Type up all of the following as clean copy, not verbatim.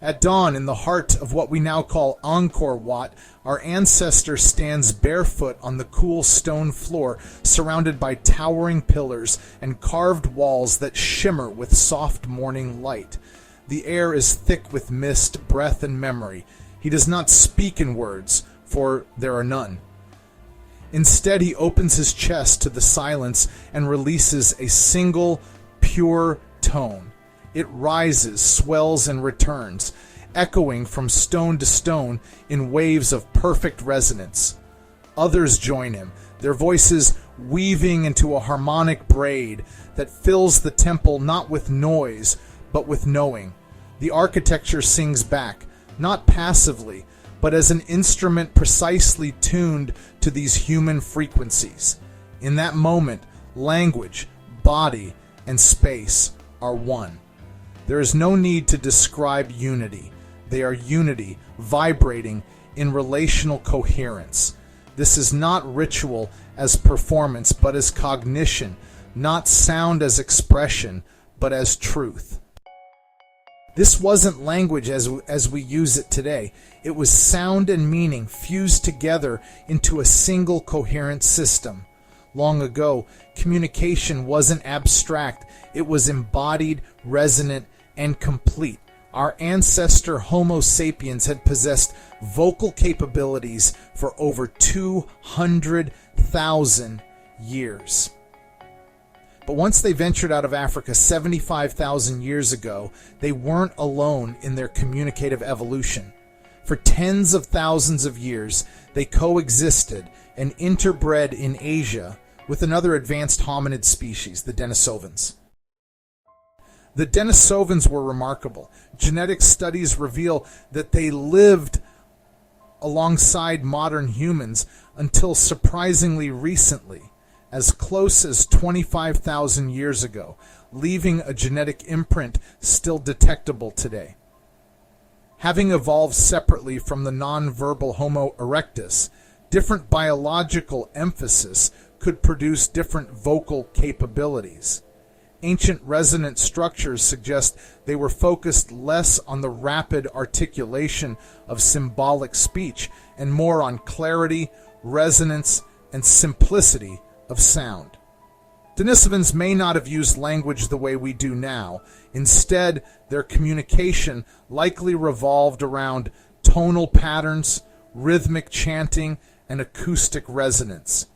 At dawn, in the heart of what we now call Angkor Wat, our ancestor stands barefoot on the cool stone floor, surrounded by towering pillars and carved walls that shimmer with soft morning light. The air is thick with mist, breath, and memory. He does not speak in words, for there are none. Instead, he opens his chest to the silence and releases a single, pure tone. It rises, swells, and returns, echoing from stone to stone in waves of perfect resonance. Others join him, their voices weaving into a harmonic braid that fills the temple not with noise, but with knowing. The architecture sings back, not passively, but as an instrument precisely tuned to these human frequencies. In that moment, language, body, and space are one. There is no need to describe unity. They are unity, vibrating in relational coherence. This is not ritual as performance, but as cognition, not sound as expression, but as truth. This wasn't language as we use it today. It was sound and meaning fused together into a single coherent system. Long ago, communication wasn't abstract. It was embodied, resonant, and complete. Our ancestor Homo sapiens had possessed vocal capabilities for over 200,000 years. But once they ventured out of Africa 75,000 years ago, they weren't alone in their communicative evolution. For tens of thousands of years, they coexisted and interbred in Asia with another advanced hominid species, the Denisovans. The Denisovans were remarkable. Genetic studies reveal that they lived alongside modern humans until surprisingly recently, as close as 25,000 years ago, leaving a genetic imprint still detectable today. Having evolved separately from the non-verbal Homo erectus, different biological emphasis could produce different vocal capabilities. Ancient resonant structures suggest they were focused less on the rapid articulation of symbolic speech and more on clarity, resonance, and simplicity of sound. Denisovans may not have used language the way we do now. Instead, their communication likely revolved around tonal patterns, rhythmic chanting, and acoustic resonance.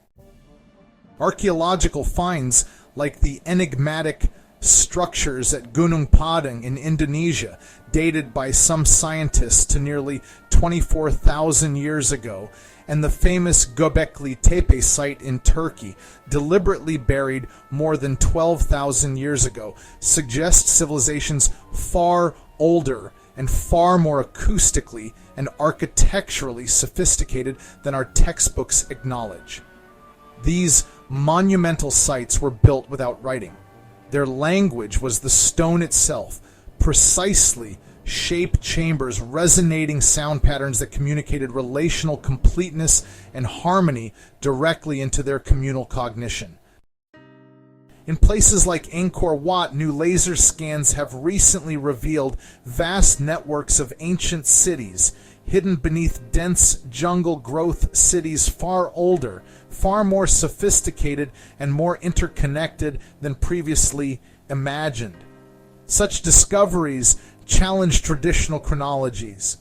Archaeological finds like the enigmatic structures at Gunung Padang in Indonesia, dated by some scientists to nearly 24,000 years ago, and the famous Göbekli Tepe site in Turkey, deliberately buried more than 12,000 years ago, suggest civilizations far older and far more acoustically and architecturally sophisticated than our textbooks acknowledge. These monumental sites were built without writing. Their language was the stone itself, precisely shaped chambers, resonating sound patterns that communicated relational completeness and harmony directly into their communal cognition. In places like Angkor Wat, new laser scans have recently revealed vast networks of ancient cities, hidden beneath dense jungle growth cities far older, far more sophisticated, and more interconnected than previously imagined. Such discoveries challenge traditional chronologies,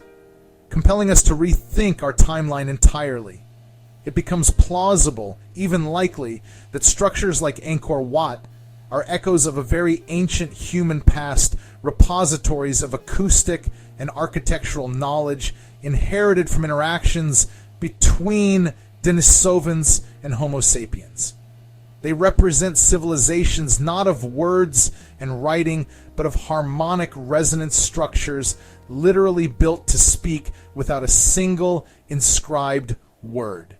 compelling us to rethink our timeline entirely. It becomes plausible, even likely, that structures like Angkor Wat are echoes of a very ancient human past, repositories of acoustic and architectural knowledge inherited from interactions between Denisovans and Homo sapiens. They represent civilizations not of words and writing, but of harmonic resonance structures literally built to speak without a single inscribed word.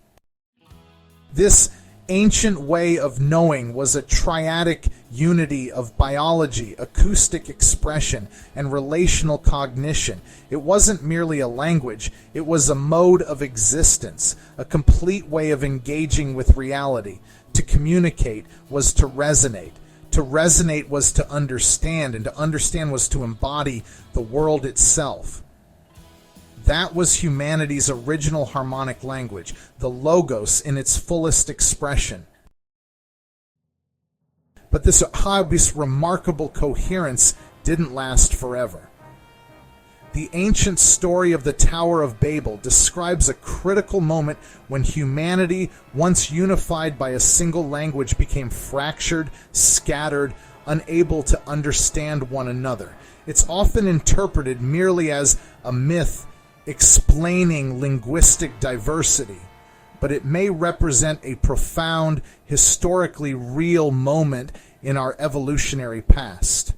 This ancient way of knowing was a triadic unity of biology, acoustic expression, and relational cognition. It wasn't merely a language, it was a mode of existence, a complete way of engaging with reality. To communicate was to resonate. To resonate was to understand, and to understand was to embody the world itself. That was humanity's original harmonic language, the logos in its fullest expression. But this remarkable coherence didn't last forever. The ancient story of the Tower of Babel describes a critical moment when humanity, once unified by a single language, became fractured, scattered, unable to understand one another. It's often interpreted merely as a myth explaining linguistic diversity, but it may represent a profound, historically real moment in our evolutionary past.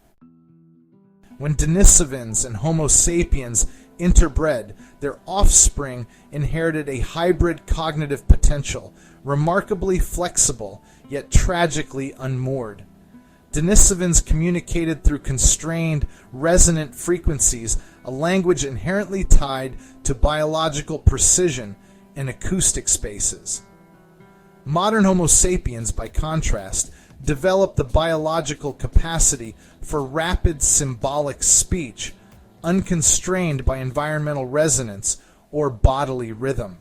When Denisovans and Homo sapiens interbred, their offspring inherited a hybrid cognitive potential, remarkably flexible, yet tragically unmoored. Denisovans communicated through constrained, resonant frequencies, a language inherently tied to biological precision and acoustic spaces. Modern Homo sapiens, by contrast, developed the biological capacity for rapid symbolic speech, unconstrained by environmental resonance or bodily rhythm.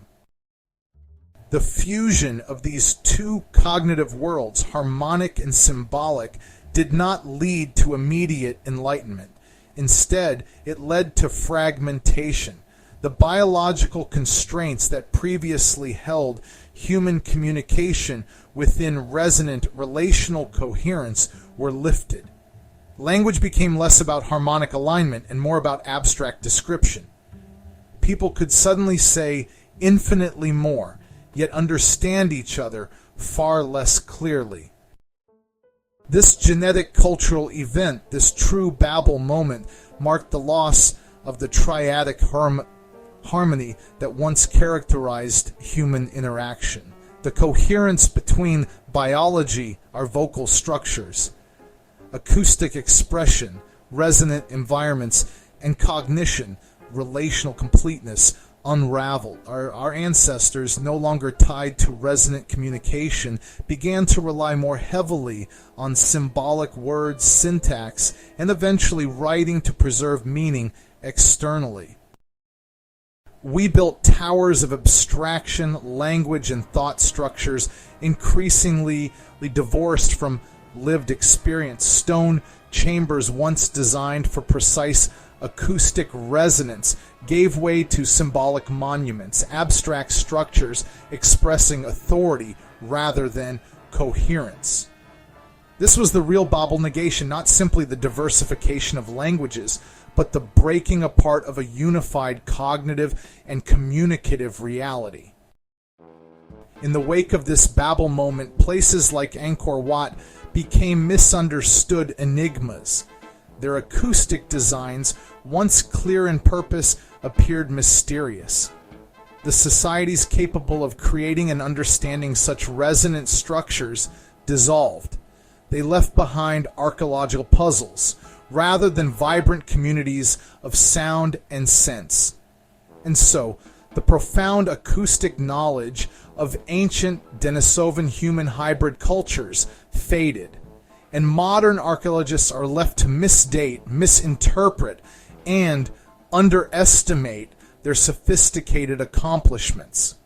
The fusion of these two cognitive worlds, harmonic and symbolic, did not lead to immediate enlightenment. Instead, it led to fragmentation. The biological constraints that previously held human communication within resonant relational coherence were lifted. Language became less about harmonic alignment and more about abstract description. People could suddenly say infinitely more, yet understand each other far less clearly. This genetic cultural event, this true Babel moment, marked the loss of the triadic harmony that once characterized human interaction. The coherence between biology, our vocal structures, acoustic expression, resonant environments, and cognition, relational completeness, unraveled. Our ancestors, no longer tied to resonant communication, began to rely more heavily on symbolic words, syntax, and eventually writing to preserve meaning externally. We built towers of abstraction, language, and thought structures increasingly divorced from lived experience. Stone chambers once designed for precise acoustic resonance gave way to symbolic monuments, abstract structures expressing authority rather than coherence. This was the real Babel negation, not simply the diversification of languages, but the breaking apart of a unified cognitive and communicative reality. In the wake of this Babel moment, places like Angkor Wat became misunderstood enigmas. Their acoustic designs, once clear in purpose, appeared mysterious. The societies capable of creating and understanding such resonant structures dissolved. They left behind archaeological puzzles, rather than vibrant communities of sound and sense. And so, the profound acoustic knowledge of ancient Denisovan human hybrid cultures faded, and modern archaeologists are left to misdate, misinterpret, and underestimate their sophisticated accomplishments.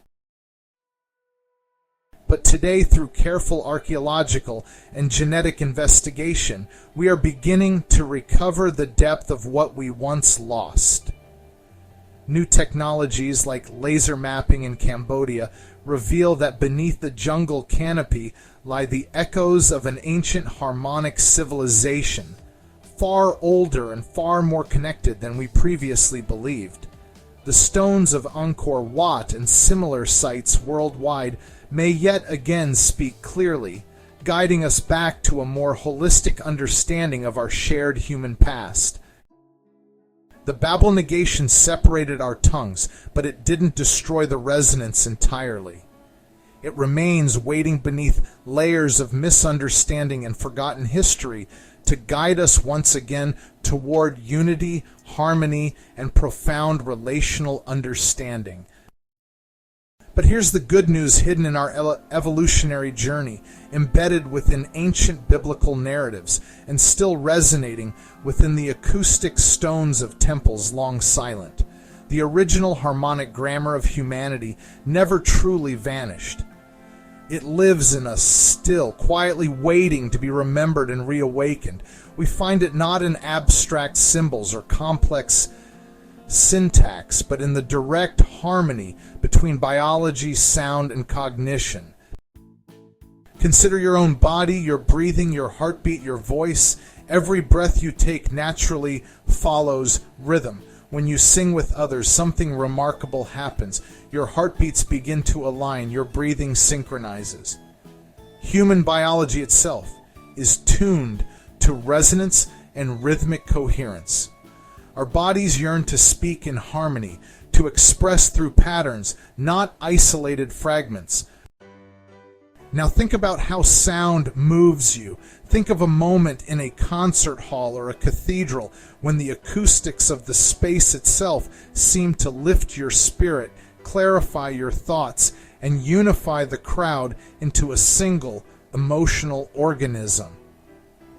But today, through careful archaeological and genetic investigation, we are beginning to recover the depth of what we once lost. New technologies like laser mapping in Cambodia reveal that beneath the jungle canopy lie the echoes of an ancient harmonic civilization, far older and far more connected than we previously believed. The stones of Angkor Wat and similar sites worldwide may yet again speak clearly, guiding us back to a more holistic understanding of our shared human past. The Babel negation separated our tongues, but it didn't destroy the resonance entirely. It remains waiting beneath layers of misunderstanding and forgotten history to guide us once again toward unity, harmony, and profound relational understanding. But here's the good news hidden in our evolutionary journey, embedded within ancient biblical narratives and still resonating within the acoustic stones of temples long silent. The original harmonic grammar of humanity never truly vanished. It lives in us still, quietly waiting to be remembered and reawakened. We find it not in abstract symbols or complex syntax, but in the direct harmony between biology, sound, and cognition. Consider your own body, your breathing, your heartbeat, your voice. Every breath you take naturally follows rhythm. When you sing with others, something remarkable happens. Your heartbeats begin to align, your breathing synchronizes. Human biology itself is tuned to resonance and rhythmic coherence. Our bodies yearn to speak in harmony, to express through patterns, not isolated fragments. Now think about how sound moves you. Think of a moment in a concert hall or a cathedral when the acoustics of the space itself seem to lift your spirit, clarify your thoughts, and unify the crowd into a single emotional organism.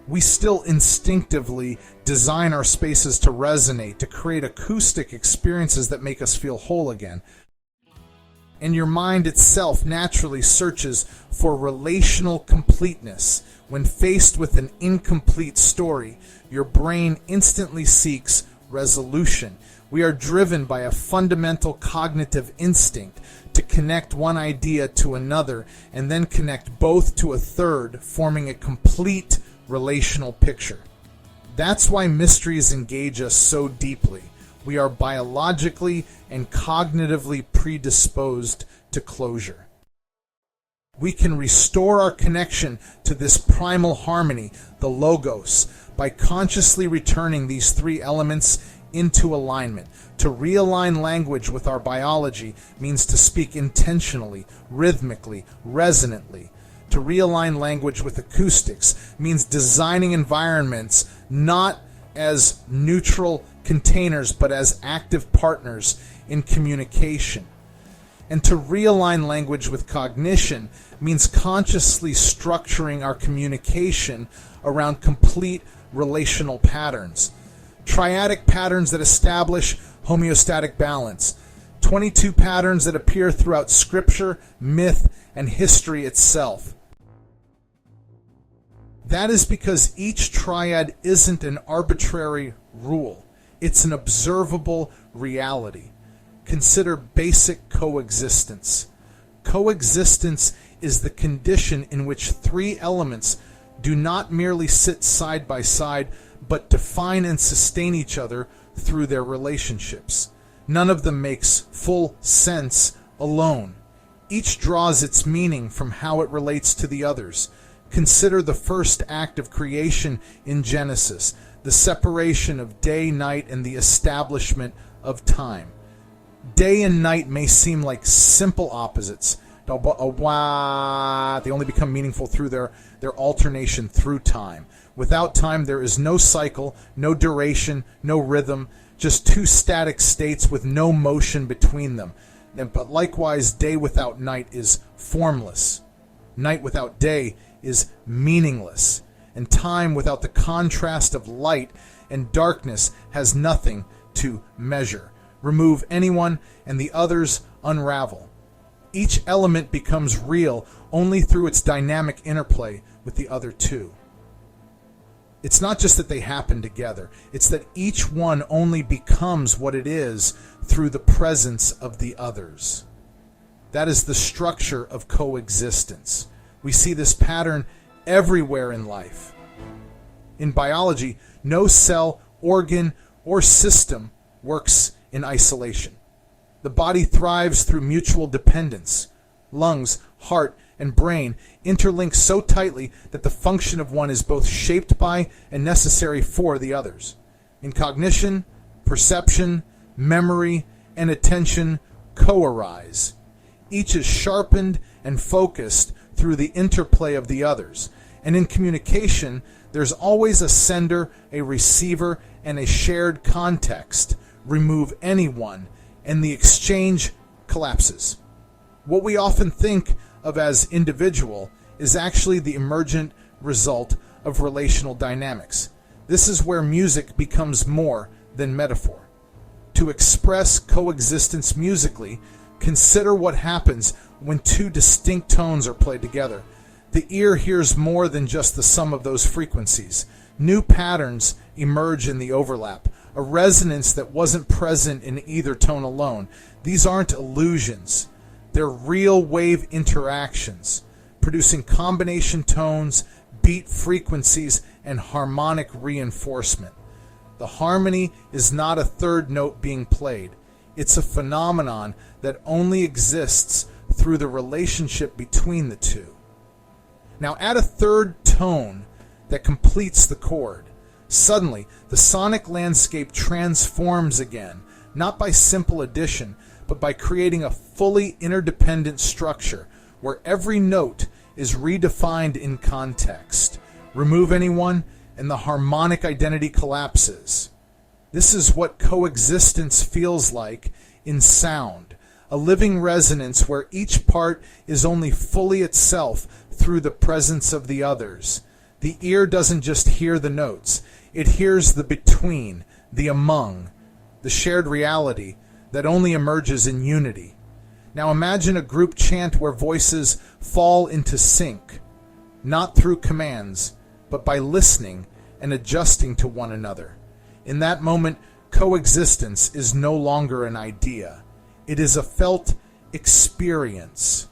We still instinctively design our spaces to resonate, to create acoustic experiences that make us feel whole again. And your mind itself naturally searches for relational completeness. When faced with an incomplete story, your brain instantly seeks resolution. We are driven by a fundamental cognitive instinct to connect one idea to another and then connect both to a third, forming a complete relational picture. That's why mysteries engage us so deeply. We are biologically and cognitively predisposed to closure. We can restore our connection to this primal harmony, the logos, by consciously returning these three elements into alignment. To realign language with our biology means to speak intentionally, rhythmically, resonantly. To realign language with acoustics means designing environments not as neutral containers but as active partners in communication. And to realign language with cognition means consciously structuring our communication around complete relational patterns. Triadic patterns that establish homeostatic balance. 22 patterns that appear throughout scripture, myth, and history itself. That is because each triad isn't an arbitrary rule. It's an observable reality. Consider basic coexistence. Coexistence is the condition in which three elements do not merely sit side by side, but define and sustain each other through their relationships. None of them makes full sense alone. Each draws its meaning from how it relates to the others. Consider the first act of creation in Genesis, the separation of day, night, and the establishment of time. Day and night may seem like simple opposites. They only become meaningful through their alternation through time. Without time, there is no cycle, no duration, no rhythm, just two static states with no motion between them. But likewise, day without night is formless. Night without day is meaningless. And time without the contrast of light and darkness has nothing to measure. Remove anyone and the others unravel. Each element becomes real only through its dynamic interplay with the other two. It's not just that they happen together. It's that each one only becomes what it is through the presence of the others. That is the structure of coexistence. We see this pattern everywhere in life. In biology, no cell, organ, or system works in isolation. The body thrives through mutual dependence. Lungs, heart, and brain interlink so tightly that the function of one is both shaped by and necessary for the others. In cognition, perception, memory, and attention co-arise. Each is sharpened and focused through the interplay of the others. And in communication, there's always a sender, a receiver, and a shared context. Remove anyone, and the exchange collapses. What we often think of as individual is actually the emergent result of relational dynamics. This is where music becomes more than metaphor. To express coexistence musically, consider what happens when two distinct tones are played together. The ear hears more than just the sum of those frequencies. New patterns emerge in the overlap, a resonance that wasn't present in either tone alone. These aren't illusions. They're real wave interactions, producing combination tones, beat frequencies, and harmonic reinforcement. The harmony is not a third note being played. It's a phenomenon that only exists through the relationship between the two. Now add a third tone that completes the chord. Suddenly, the sonic landscape transforms again, not by simple addition, but by creating a fully interdependent structure where every note is redefined in context. Remove anyone, and the harmonic identity collapses. This is what coexistence feels like in sound, a living resonance where each part is only fully itself through the presence of the others. The ear doesn't just hear the notes, it hears the between, the among, the shared reality that only emerges in unity. Now imagine a group chant where voices fall into sync, not through commands, but by listening and adjusting to one another. In that moment, coexistence is no longer an idea. It is a felt experience.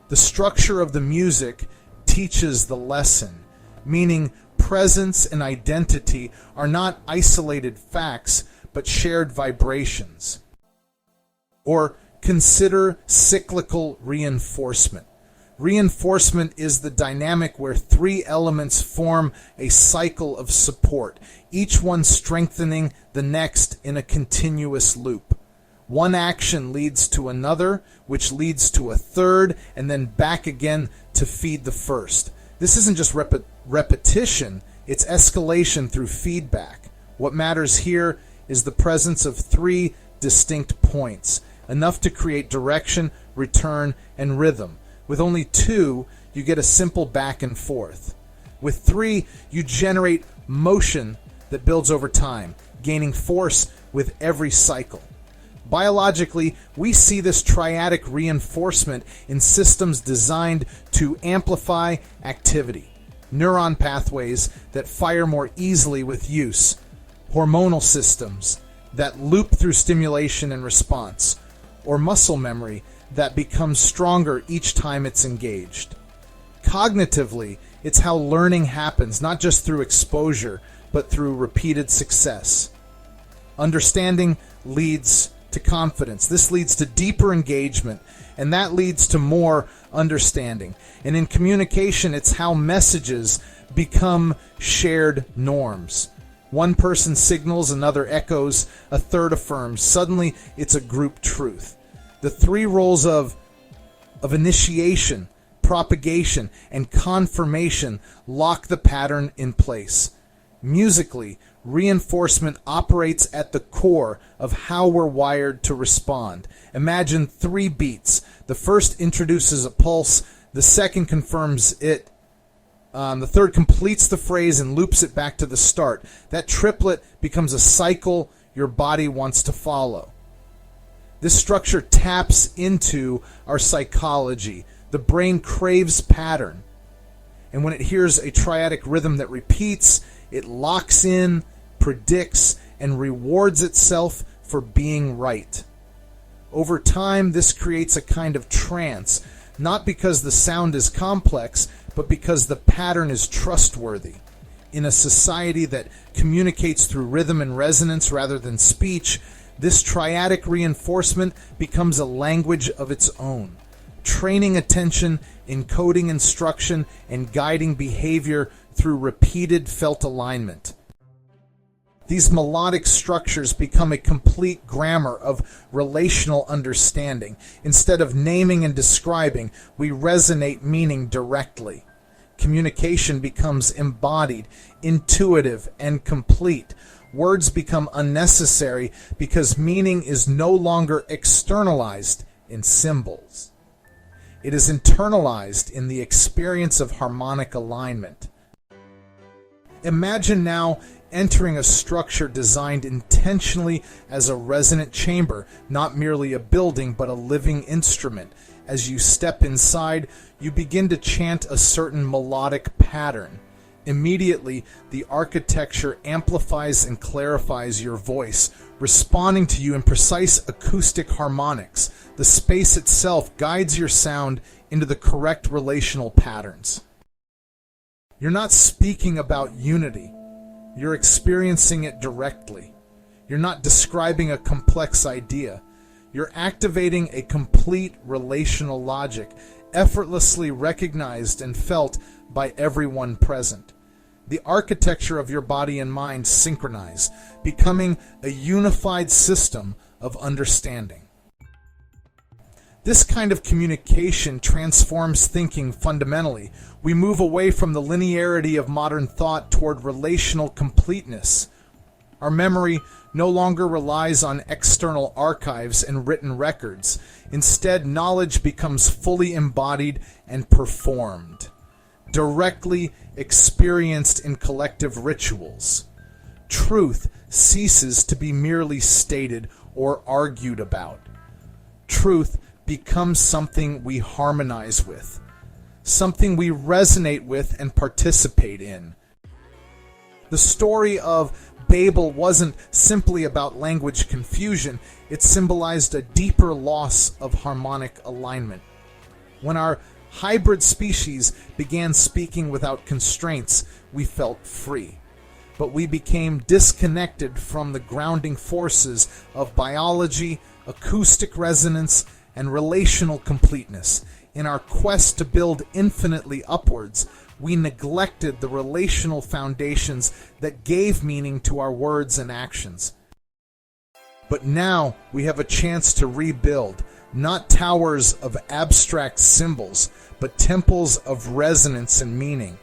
The structure of the music teaches the lesson, meaning presence and identity are not isolated facts, but shared vibrations. Or consider cyclical reinforcement. Reinforcement is the dynamic where three elements form a cycle of support, each one strengthening the next in a continuous loop. One action leads to another, which leads to a third, and then back again to feed the first. This isn't just repetition, it's escalation through feedback. What matters here is the presence of three distinct points, enough to create direction, return, and rhythm. With only two, you get a simple back and forth. With three, you generate motion that builds over time, gaining force with every cycle. Biologically, we see this triadic reinforcement in systems designed to amplify activity. Neuron pathways that fire more easily with use. Hormonal systems that loop through stimulation and response. Or muscle memory that becomes stronger each time it's engaged. Cognitively, it's how learning happens, not just through exposure, but through repeated success. Understanding leads to confidence. This leads to deeper engagement, and that leads to more understanding. And in communication, it's how messages become shared norms. One person signals, another echoes, a third affirms. Suddenly, it's a group truth. The three roles of initiation, propagation, and confirmation lock the pattern in place. Musically, reinforcement operates at the core of how we're wired to respond. Imagine three beats. The first introduces a pulse, the second confirms it, the third completes the phrase and loops it back to the start. That triplet becomes a cycle your body wants to follow. This structure taps into our psychology. The brain craves pattern. And when it hears a triadic rhythm that repeats, it locks in, predicts, and rewards itself for being right. Over time, this creates a kind of trance, not because the sound is complex, but because the pattern is trustworthy. In a society that communicates through rhythm and resonance rather than speech, this triadic reinforcement becomes a language of its own, training attention, encoding instruction, and guiding behavior through repeated felt alignment. These melodic structures become a complete grammar of relational understanding. Instead of naming and describing, we resonate meaning directly. Communication becomes embodied, intuitive, and complete. Words become unnecessary because meaning is no longer externalized in symbols. It is internalized in the experience of harmonic alignment. Imagine now entering a structure designed intentionally as a resonant chamber, not merely a building, but a living instrument. As you step inside, you begin to chant a certain melodic pattern. Immediately, the architecture amplifies and clarifies your voice, responding to you in precise acoustic harmonics. The space itself guides your sound into the correct relational patterns. You're not speaking about unity. You're experiencing it directly. You're not describing a complex idea. You're activating a complete relational logic, effortlessly recognized and felt by everyone present. The architecture of your body and mind synchronize, becoming a unified system of understanding. This kind of communication transforms thinking fundamentally. We move away from the linearity of modern thought toward relational completeness. Our memory no longer relies on external archives and written records. Instead, knowledge becomes fully embodied and performed, directly experienced in collective rituals. Truth ceases to be merely stated or argued about. Truth becomes something we harmonize with, something we resonate with and participate in. The story of Babel wasn't simply about language confusion, it symbolized a deeper loss of harmonic alignment. When our hybrid species began speaking without constraints, we felt free. But we became disconnected from the grounding forces of biology, acoustic resonance, and relational completeness. In our quest to build infinitely upwards, we neglected the relational foundations that gave meaning to our words and actions. But now we have a chance to rebuild, not towers of abstract symbols, but temples of resonance and meaning.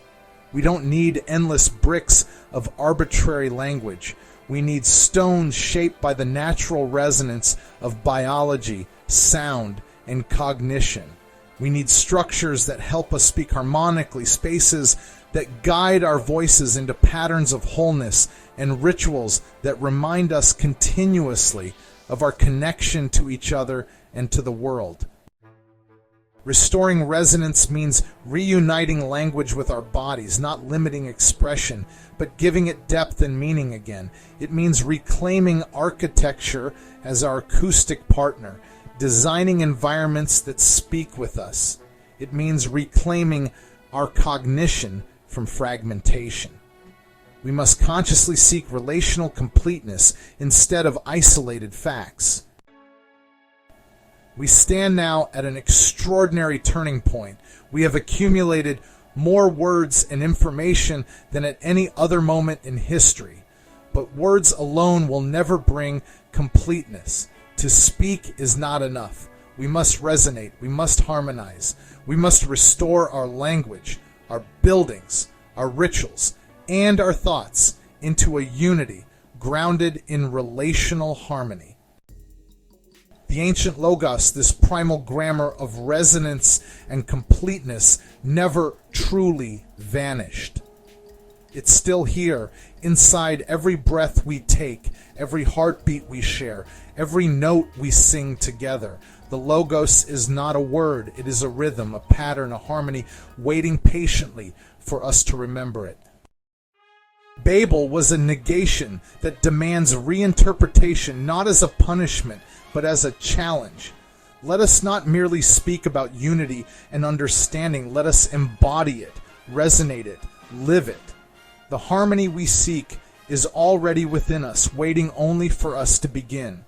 We don't need endless bricks of arbitrary language. We need stones shaped by the natural resonance of biology, sound, and cognition. We need structures that help us speak harmonically, spaces that guide our voices into patterns of wholeness, and rituals that remind us continuously of our connection to each other and to the world. Restoring resonance means reuniting language with our bodies, not limiting expression, but giving it depth and meaning again. It means reclaiming architecture as our acoustic partner, designing environments that speak with us. It means reclaiming our cognition from fragmentation. We must consciously seek relational completeness instead of isolated facts. We stand now at an extraordinary turning point. We have accumulated more words and information than at any other moment in history. But words alone will never bring completeness. To speak is not enough. We must resonate. We must harmonize. We must restore our language, our buildings, our rituals, and our thoughts into a unity grounded in relational harmony. The ancient Logos, this primal grammar of resonance and completeness, never truly vanished. It's still here, inside every breath we take, every heartbeat we share, every note we sing together. The Logos is not a word, it is a rhythm, a pattern, a harmony, waiting patiently for us to remember it. Babel was a negation that demands reinterpretation, not as a punishment, but as a challenge. Let us not merely speak about unity and understanding. Let us embody it, resonate it, live it. The harmony we seek is already within us, waiting only for us to begin.